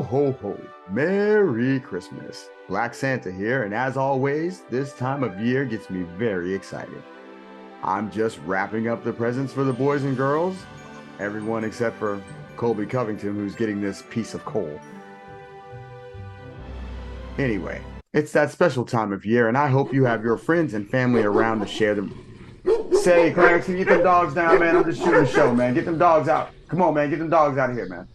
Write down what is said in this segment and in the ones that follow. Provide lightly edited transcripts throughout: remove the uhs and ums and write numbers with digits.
ho, ho. Merry Christmas. Black Santa here, and as always, this time of year gets me very excited. I'm just wrapping up the presents for the boys and girls, everyone except for Colby Covington, who's getting this piece of coal. Anyway, it's that special time of year, and I hope you have your friends and family around to share them. Say, Clarence, can you get them dogs down, man? I'm just shooting a show, man. Get them dogs out. Come on, man. Get them dogs out of here, man.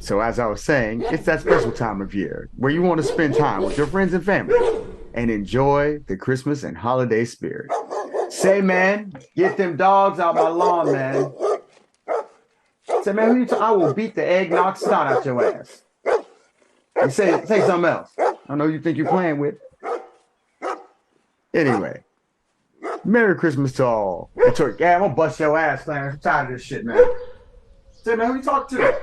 So as I was saying, it's that special time of year where you want to spend time with your friends and family and enjoy the Christmas and holiday spirit. Say, man, get them dogs out my lawn, man. Say, man, who you I will beat the eggnog snot out your ass. And say something else. I know you think you're playing with. Anyway, Merry Christmas to all. Yeah, I'm gonna bust your ass, Clarence. I'm tired of this shit, man. Say, man, who you talk to?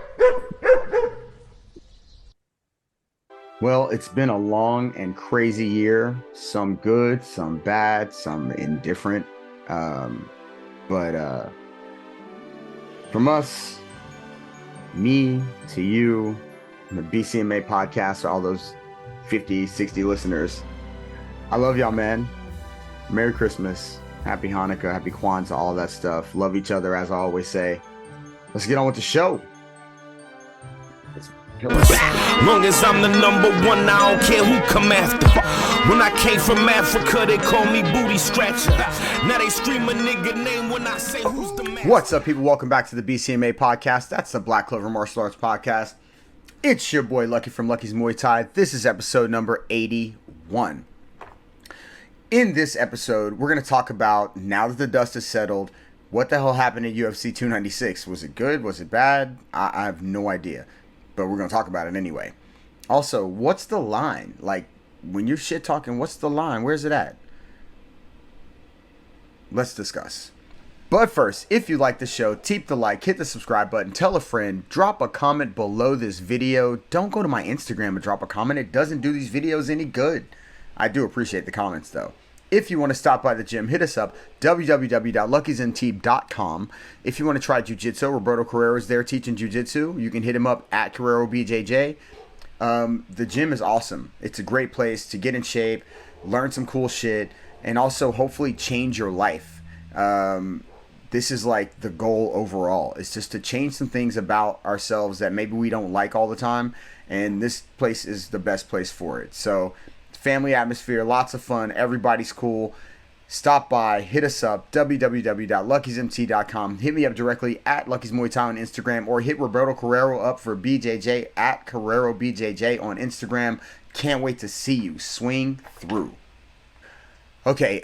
Well, it's been a long and crazy year. Some good, some bad, some indifferent. But from us, me to you, the BCMA podcast, all those 50, 60 listeners, I love y'all, man. Merry Christmas. Happy Hanukkah. Happy Kwanzaa. All that stuff. Love each other, as I always say. Let's get on with the show. Long as I'm the number one, I don't care who come after. When I came from Africa, they call me booty scratcher. Now they scream a nigga name when I say who's the man. What's up, people? Welcome back to the BCMA podcast. That's the Black Clover Martial Arts podcast. It's your boy Lucky from Lucky's Muay Thai. This is episode number 81. In this episode, we're going to talk about, now that the dust has settled, what the hell happened at UFC 296? Was it good? Was it bad? I have no idea. But we're going to talk about it anyway. Also, what's the line? Like, when you're shit talking, what's the line? Where's it at? Let's discuss. But first, if you like the show, tap the like, hit the subscribe button, tell a friend, drop a comment below this video. Don't go to my Instagram and drop a comment. It doesn't do these videos any good. I do appreciate the comments, though. If you want to stop by the gym, hit us up, www.luckysandteeb.com. If you want to try jiu-jitsu, Roberto Carrero is there teaching jiu-jitsu. You can hit him up at CarreroBJJ. The gym is awesome. It's a great place to get in shape, learn some cool shit, and also hopefully change your life. This is like the goal overall. It's just to change some things about ourselves that maybe we don't like all the time, and this place is the best place for it. So, family atmosphere, lots of fun, everybody's cool. Stop by, hit us up, www.luckysmt.com. Hit me up directly at Lucky's Muay Thai on Instagram, or hit Roberto Carrero up for BJJ at CarreroBJJ on Instagram. Can't wait to see you. Swing through. Okay,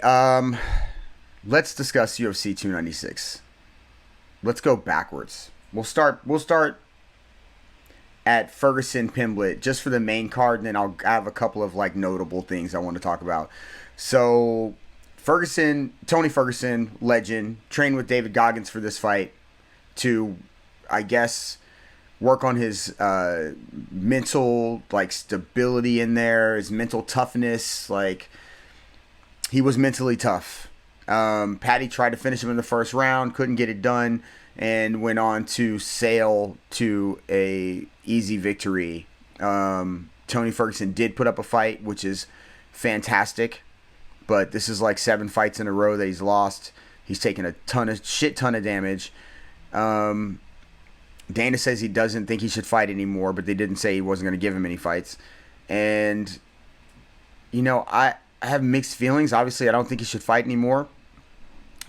let's discuss UFC 296. Let's go backwards. We'll start at Ferguson Pimblett just for the main card, and then I'll have a couple of like notable things I want to talk about. So Tony Ferguson, legend, trained with David Goggins for this fight to, I guess, work on his mental like stability in there, his mental toughness. Like, he was mentally tough. Patty tried to finish him in the first round, couldn't get it done, and went on to sail to a easy victory. Tony Ferguson did put up a fight, which is fantastic, but this is like 7 fights in a row that he's lost. He's taken a shit ton of damage. Dana says he doesn't think he should fight anymore, but they didn't say he wasn't going to give him any fights. And, you know, I have mixed feelings. Obviously, I don't think he should fight anymore,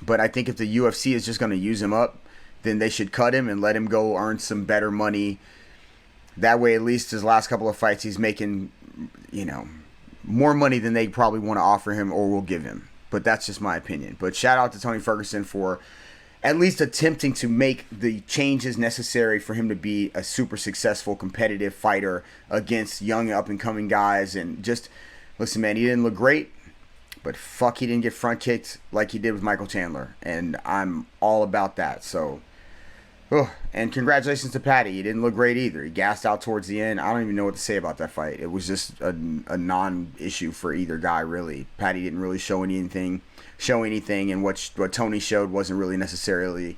but I think if the UFC is just going to use him up, then they should cut him and let him go earn some better money. That way, at least his last couple of fights, he's making, you know, more money than they probably want to offer him or will give him. But that's just my opinion. But shout out to Tony Ferguson for at least attempting to make the changes necessary for him to be a super successful competitive fighter against young up-and-coming guys. And just, listen, man, he didn't look great, but fuck, he didn't get front kicked like he did with Michael Chandler. And I'm all about that. So, and congratulations to Patty. He didn't look great either. He gassed out towards the end. I don't even know what to say about that fight. It was just a non-issue for either guy, really. Patty didn't really show anything, and what Tony showed wasn't really necessarily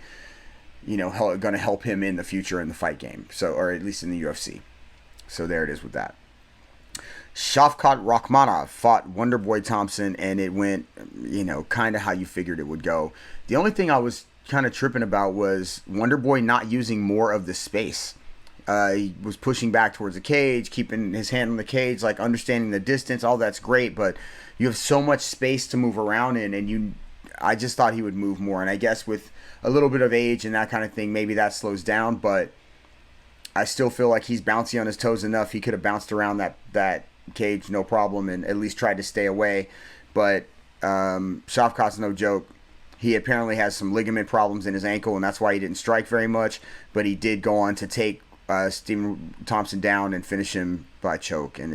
going to help him in the future in the fight game. So, or at least in the UFC. So there it is with that. Shavkat Rakhmonov fought Wonderboy Thompson, and it went, kind of how you figured it would go. The only thing I was kind of tripping about was Wonderboy not using more of the space. He was pushing back towards the cage, keeping his hand on the cage, like understanding the distance. All that's great, but you have so much space to move around in, and I just thought he would move more. And I guess with a little bit of age and that kind of thing, maybe that slows down, but I still feel like he's bouncy on his toes enough. He could have bounced around that cage no problem and at least tried to stay away. But Shavkat's no joke. He apparently has some ligament problems in his ankle, and that's why he didn't strike very much. But he did go on to take Stephen Thompson down and finish him by choke. And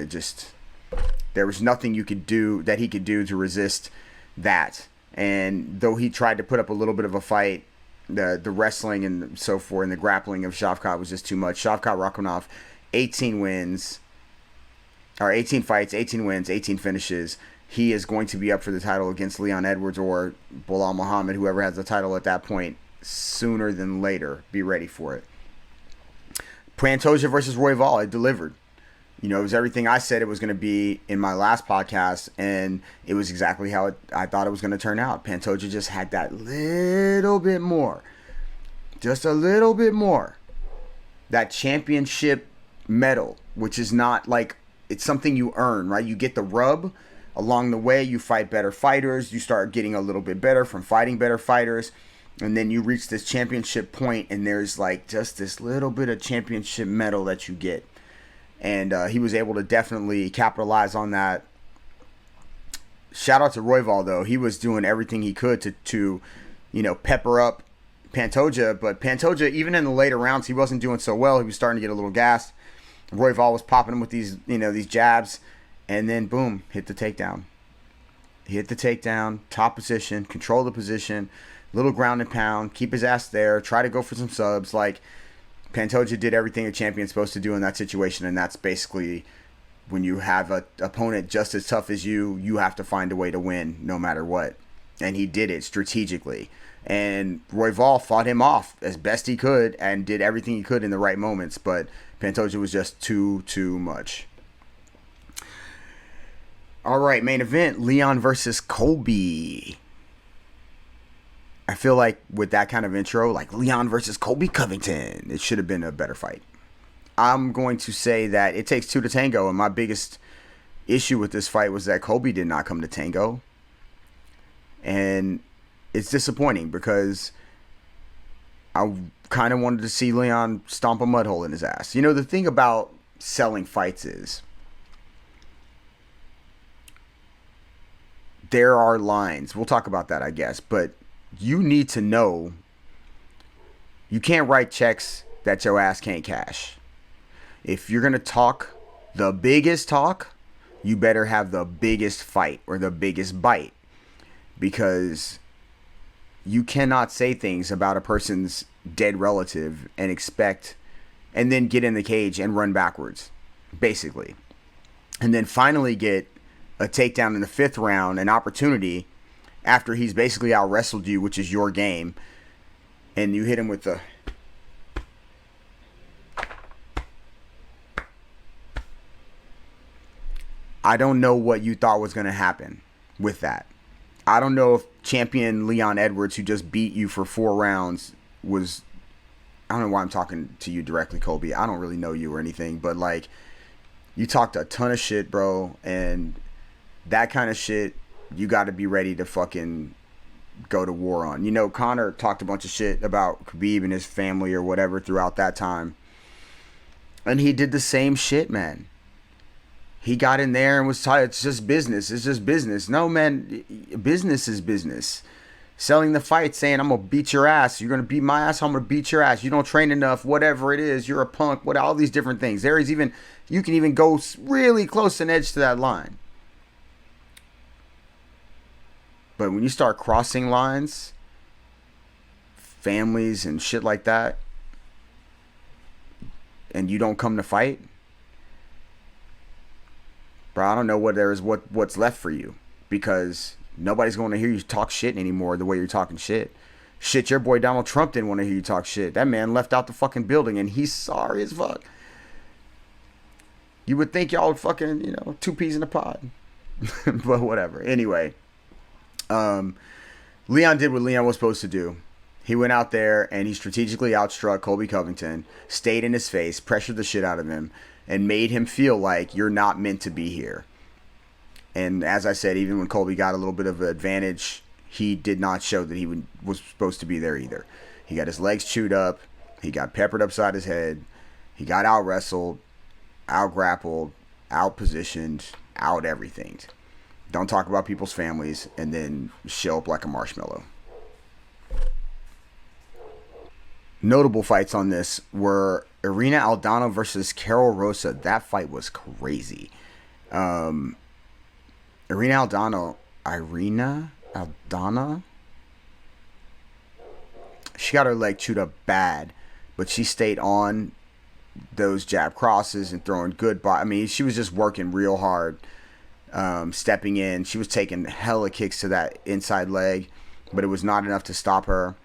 there was nothing he could do to resist that. And though he tried to put up a little bit of a fight, the wrestling and so forth and the grappling of Shavkat was just too much. Shavkat Rakhmonov, 18 fights, 18 wins, 18 finishes. He is going to be up for the title against Leon Edwards or Bilal Muhammad, whoever has the title at that point, sooner than later. Be ready for it. Pantoja versus Royval, it delivered. It was everything I said it was going to be in my last podcast, and it was exactly how I thought it was going to turn out. Pantoja just had that little bit more. Just a little bit more. That championship medal, which is not like, it's something you earn, right? You get the rub. Along the way, you fight better fighters. You start getting a little bit better from fighting better fighters. And then you reach this championship point, and there's like just this little bit of championship medal that you get. And he was able to definitely capitalize on that. Shout out to Royval, though. He was doing everything he could to pepper up Pantoja. But Pantoja, even in the later rounds, he wasn't doing so well. He was starting to get a little gassed. Royval was popping him with these jabs. And then, boom, hit the takedown. Hit the takedown, top position, control the position, little ground and pound, keep his ass there, try to go for some subs. Like, Pantoja did everything a champion's supposed to do in that situation, and that's basically when you have an opponent just as tough as you have to find a way to win no matter what. And he did it strategically. And Royval fought him off as best he could and did everything he could in the right moments, but Pantoja was just too much. All right, main event, Leon versus Colby. I feel like with that kind of intro, like Leon versus Colby Covington, it should have been a better fight. I'm going to say that it takes two to tango, and my biggest issue with this fight was that Colby did not come to tango. And it's disappointing because I kind of wanted to see Leon stomp a mud hole in his ass. The thing about selling fights is there are lines. We'll talk about that, I guess. But you need to know you can't write checks that your ass can't cash. If you're going to talk the biggest talk, you better have the biggest fight or the biggest bite. Because you cannot say things about a person's dead relative and then get in the cage and run backwards, basically. And then finally get a takedown in the 5th round, an opportunity after he's basically out-wrestled you, which is your game, and you hit him with the... I don't know what you thought was going to happen with that. I don't know if champion Leon Edwards, who just beat you for 4 rounds, was... I don't know why I'm talking to you directly, Colby. I don't really know you or anything, but, like, you talked a ton of shit, bro, and that kind of shit, you got to be ready to fucking go to war on. Conor talked a bunch of shit about Khabib and his family or whatever throughout that time. And he did the same shit, man. He got in there and was tired. It's just business. It's just business. No, man, business is business. Selling the fight, saying, I'm going to beat your ass. You're going to beat my ass. I'm going to beat your ass. You don't train enough. Whatever it is. You're a punk. All these different things. You can even go really close an edge to that line. But when you start crossing lines, families and shit like that, and you don't come to fight, bro, I don't know what's left for you, because nobody's going to hear you talk shit anymore the way you're talking shit. Shit, your boy Donald Trump didn't want to hear you talk shit. That man left out the fucking building, and he's sorry as fuck. You would think y'all would fucking, you know, two peas in a pod. But whatever. Anyway, Leon did what Leon was supposed to do. He went out there and he strategically outstruck Colby Covington, stayed in his face, pressured the shit out of him, and made him feel like you're not meant to be here. And as I said, even when Colby got a little bit of an advantage, he did not show that he was supposed to be there either. He got his legs chewed up. He got peppered upside his head. He got out-wrestled, out-grappled, out-positioned, out-everything. Don't talk about people's families and then show up like a marshmallow. Notable fights on this were Irina Aldana versus Carol Rosa. That fight was crazy. Irina Aldana, she got her leg chewed up bad, but she stayed on those jab crosses and throwing good I mean, she was just working real hard, stepping in. She was taking hella kicks to that inside leg, but it was not enough to stop her.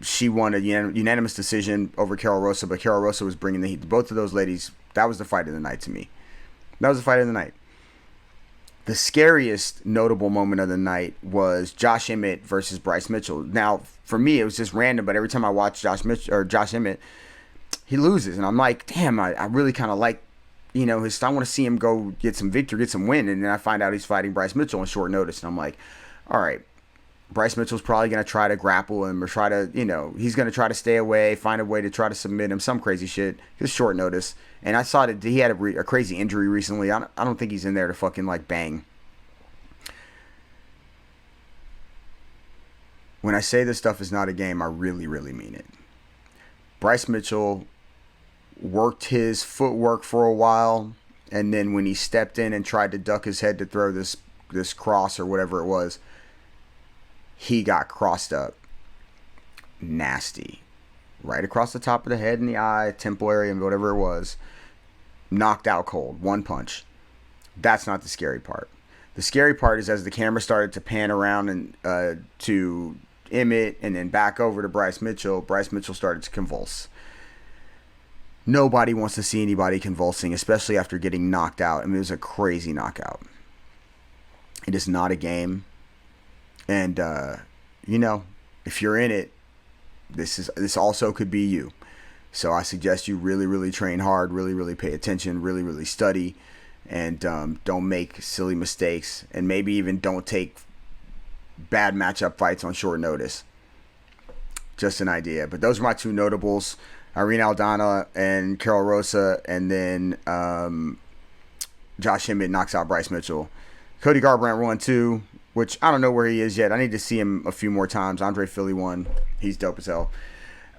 She won a unanimous decision over Carol Rosa, but Carol Rosa was bringing the heat. Both of those ladies, that was the fight of the night to me. That was the fight of the night. The scariest notable moment of the night was Josh Emmett versus Bryce Mitchell. Now, for me, it was just random, but every time I watch Josh Emmett, he loses, and I'm like, damn, I really kind of like, you know, his. I want to see him go get some victory, get some win, and then I find out he's fighting Bryce Mitchell on short notice, and I'm like, all right, Bryce Mitchell's probably going to try to grapple him or try to, you know, he's going to try to stay away, find a way to try to submit him, some crazy shit. It's short notice. And I saw that he had a crazy injury recently. I don't think he's in there to fucking, like, bang. When I say this stuff is not a game, I really, really mean it. Bryce Mitchell worked his footwork for a while, and then when he stepped in and tried to duck his head to throw this cross or whatever it was, he got crossed up. Nasty. Right across the top of the head and the eye, temple area, and whatever it was. Knocked out cold. One punch. That's not the scary part. The scary part is as the camera started to pan around and to Emmett and then back over to Bryce Mitchell started to convulse. Nobody wants to see anybody convulsing, especially after getting knocked out. I mean, it was a crazy knockout. It is not a game. And, you know, if you're in it, this also could be you. So I suggest you really, really train hard, really, really pay attention, really, really study, and don't make silly mistakes, and maybe even don't take bad matchup fights on short notice. Just an idea. But those are my two notables, Irina Aldana and Carol Rosa, and then Josh Emmett knocks out Bryce Mitchell. Cody Garbrandt won 2. Which I don't know where he is yet. I need to see him a few more times. Andre Philly won. He's dope as hell.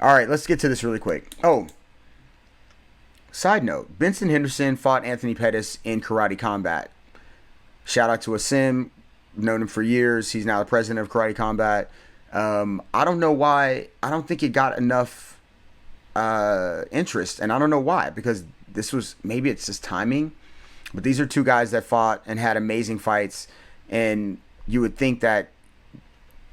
All right, let's get to this really quick. Oh, side note. Benson Henderson fought Anthony Pettis in Karate Combat. Shout out to Asim. Known him for years. He's now the president of Karate Combat. I don't know why. I don't think it got enough interest. And I don't know why. Because this was, maybe it's just timing. But these are two guys that fought and had amazing fights. And you would think that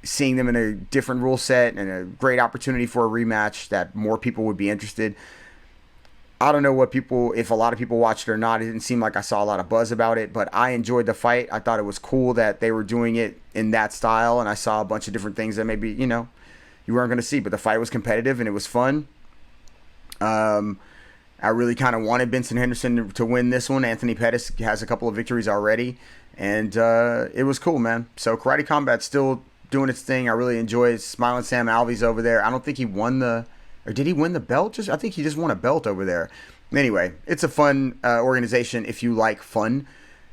seeing them in a different rule set and a great opportunity for a rematch, that more people would be interested. I don't know if a lot of people watched it or not. It didn't seem like I saw a lot of buzz about it, but I enjoyed the fight. I thought it was cool that they were doing it in that style, and I saw a bunch of different things that maybe, you know, you weren't going to see, but the fight was competitive and it was fun. I really kind of wanted Benson Henderson to win this one. Anthony Pettis has a couple of victories already. And it was cool, man. So Karate Combat's still doing its thing. I really enjoy it. Smiling Sam Alvey's over there. I don't think he won or did he win the belt? I think he just won a belt over there. Anyway, it's a fun organization if you like fun.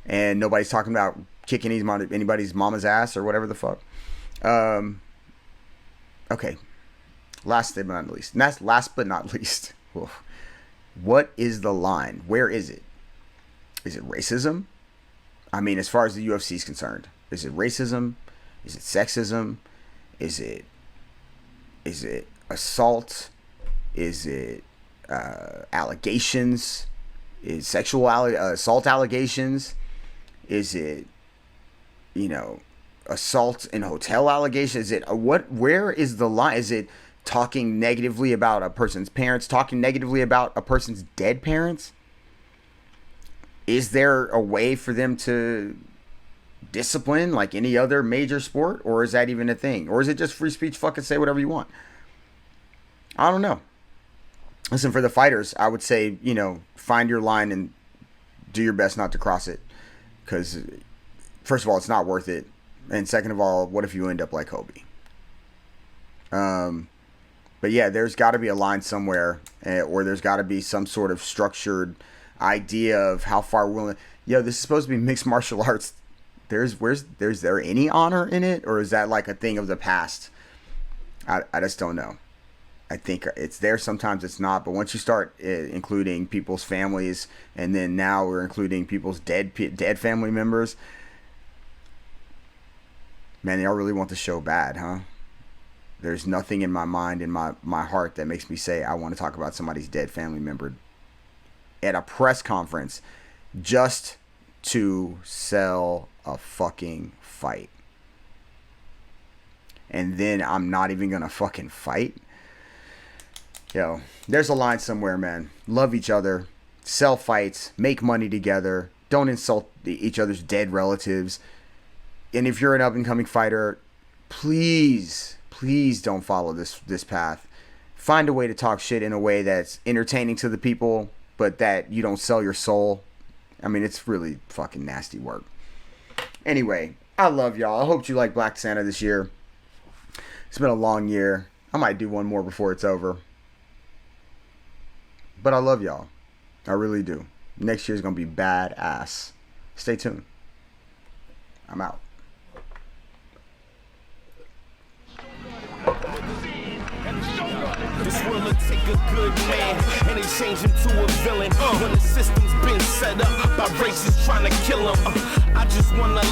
And nobody's talking about kicking anybody's mama's ass or whatever the fuck. Okay. Last but not least. What is the line? Where is it? Is it racism? I mean, as far as the UFC is concerned, is it racism? Is it sexism? Is it assault? Is it allegations? Is sexual assault allegations? Is it, you know, assault and hotel allegations? Is it where is the line? Is it talking negatively about a person's parents, talking negatively about a person's dead parents? Is there a way for them to discipline like any other major sport, or is that even a thing? Or is it just free speech, fucking say whatever you want? I don't know. Listen, for the fighters, I would say, find your line and do your best not to cross it. Because, first of all, it's not worth it. And second of all, what if you end up like Kobe? But yeah, there's got to be a line somewhere, or there's got to be some sort of structured idea of how far willing. This is supposed to be mixed martial arts. There's there any honor in it, or is that like a thing of the past? I just don't know. I think it's there. Sometimes it's not. But once you start including people's families, and then now we're including people's dead family members, man, y'all really want the show bad, huh? There's nothing in my mind, in my heart, that makes me say I want to talk about somebody's dead family member at a press conference just to sell a fucking fight. And then I'm not even gonna fucking fight. There's a line somewhere, man. Love each other, sell fights, make money together, don't insult each other's dead relatives. And if you're an up-and-coming fighter, please don't follow this path. Find a way to talk shit in a way that's entertaining to the people, but that you don't sell your soul. I mean, it's really fucking nasty work. Anyway, I love y'all. I hope you like Black Santa this year. It's been a long year. I might do one more before it's over. But I love y'all. I really do. Next year's going to be badass. Stay tuned. I'm out. This world will take a good man and they change him to a villain when the system's been set up by racists trying to kill him. I just wanna